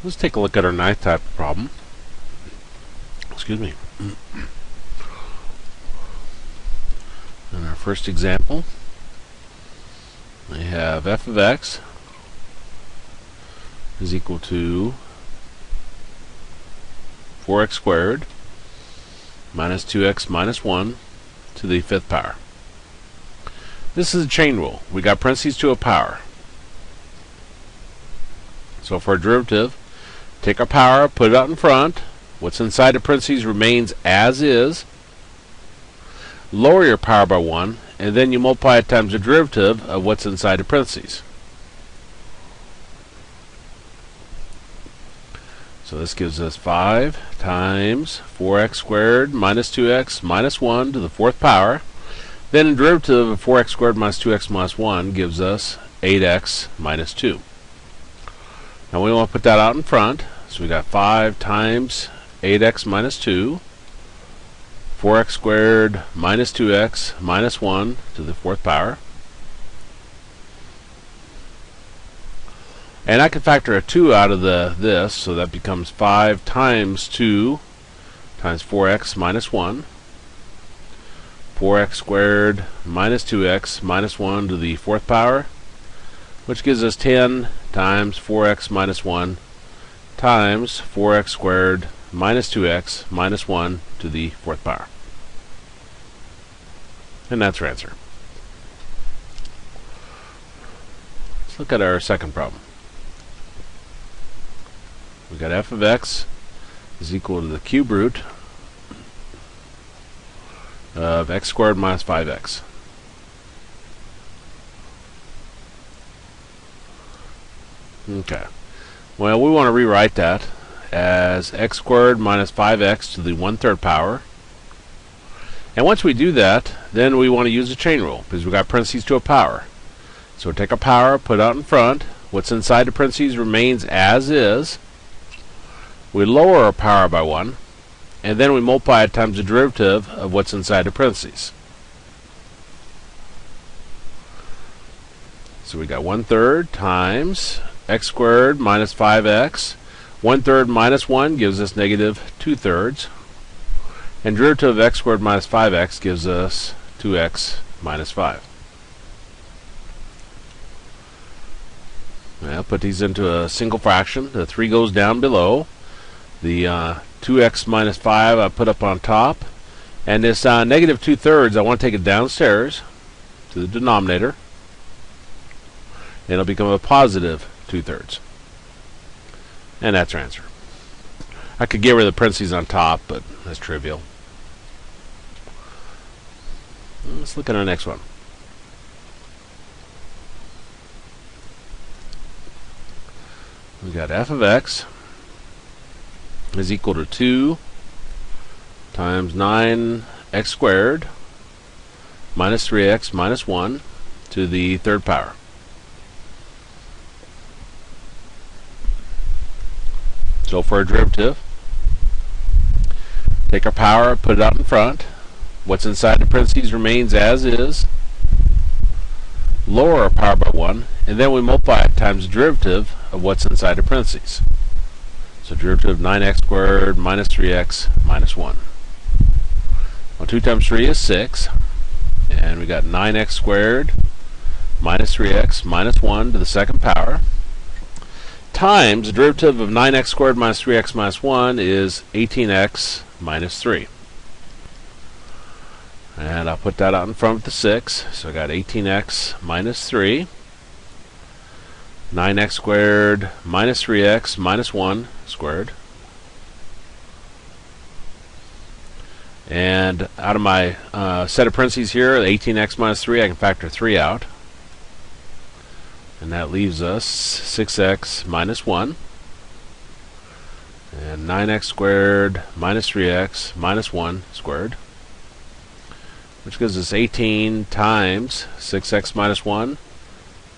Let's take a look at our ninth type of problem. Excuse me. In our first example, we have f of x is equal to 4x squared minus 2x minus 1 to the fifth power. This is a chain rule. We got parentheses to a power. So for a derivative, take our power, put it out in front. What's inside the parentheses remains as is. Lower your power by 1, and then you multiply it times the derivative of what's inside the parentheses. So this gives us 5 times 4x squared minus 2x minus 1 to the fourth power. Then the derivative of 4x squared minus 2x minus 1 gives us 8x minus 2. Now we want to put that out in front. So we got 5 times 8x minus 2, 4x squared minus 2x minus 1 to the fourth power. And I can factor a 2 out of this, so that becomes 5 times 2 times 4x minus 1. 4x squared minus 2x minus 1 to the fourth power, which gives us 10 times 4x minus 1 times 4x squared minus 2x minus 1 to the fourth power. And that's our answer. Let's look at our second problem. We got f of x is equal to the cube root of x squared minus 5x. Okay. Well, we want to rewrite that as x squared minus 5x to the 1/3 power. And once we do that, then we want to use the chain rule because we got parentheses to a power. So we take a power, put it out in front. What's inside the parentheses remains as is. We lower our power by 1, and then we multiply it times the derivative of what's inside the parentheses. So we got 1/3 times x squared minus 5x. 1/3 minus 1 gives us negative 2/3. And derivative of x squared minus 5x gives us 2x minus 5. Now put these into a single fraction. The 3 goes down below. The 2x minus 5 I put up on top. And this negative 2/3, I want to take it downstairs to the denominator. And it'll become a positive 2/3. And that's our answer. I could get rid of the parentheses on top, but that's trivial. Let's look at our next one. We got f of x is equal to 2 times 9x squared minus 3x minus 1 to the third power. So for a derivative, take our power, put it out in front. What's inside the parentheses remains as is. Lower our power by 1, and then we multiply it times the derivative of what's inside the parentheses. So derivative of 9x squared minus 3x minus 1. Well, 2 times 3 is 6. And we got 9x squared minus 3x minus 1 to the second power. Times the derivative of 9x squared minus 3x minus 1 is 18x minus 3. And I'll put that out in front with the 6. So I got 18x minus 3. 9x squared minus 3x minus 1 squared. And out of my set of parentheses here, 18x minus 3, I can factor 3 out. And that leaves us 6x minus 1. And 9x squared minus 3x minus 1 squared. Which gives us 18 times 6x minus 1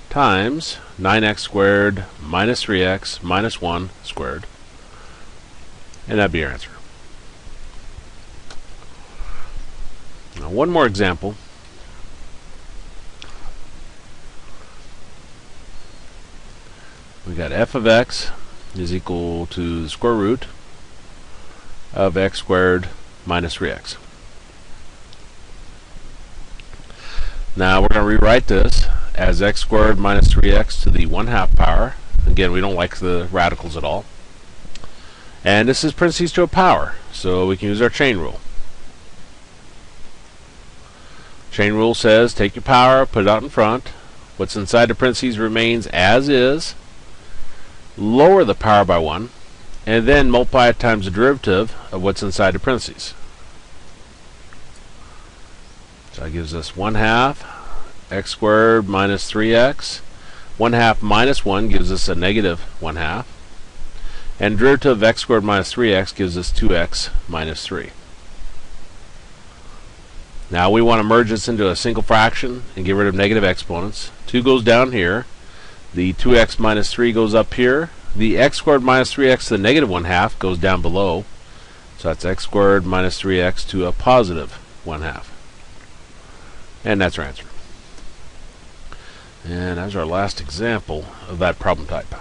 times 9x squared minus 3x minus 1 squared. And that'd be our answer. Now one more example. We got f of x is equal to the square root of x squared minus 3x. Now we're going to rewrite this as x squared minus 3x to the 1/2 power. Again, we don't like the radicals at all. And this is parentheses to a power, so we can use our chain rule. Chain rule says take your power, put it out in front. What's inside the parentheses remains as is. Lower the power by 1, and then multiply it times the derivative of what's inside the parentheses. So that gives us 1/2 x squared minus 3x. 1/2 minus 1 gives us a negative 1/2. And derivative of x squared minus 3x gives us 2x minus 3. Now we want to merge this into a single fraction and get rid of negative exponents. 2 goes down here. The 2x minus 3 goes up here. The x squared minus 3x to the negative 1/2 goes down below. So that's x squared minus 3x to a positive 1/2. And that's our answer. And that's our last example of that problem type.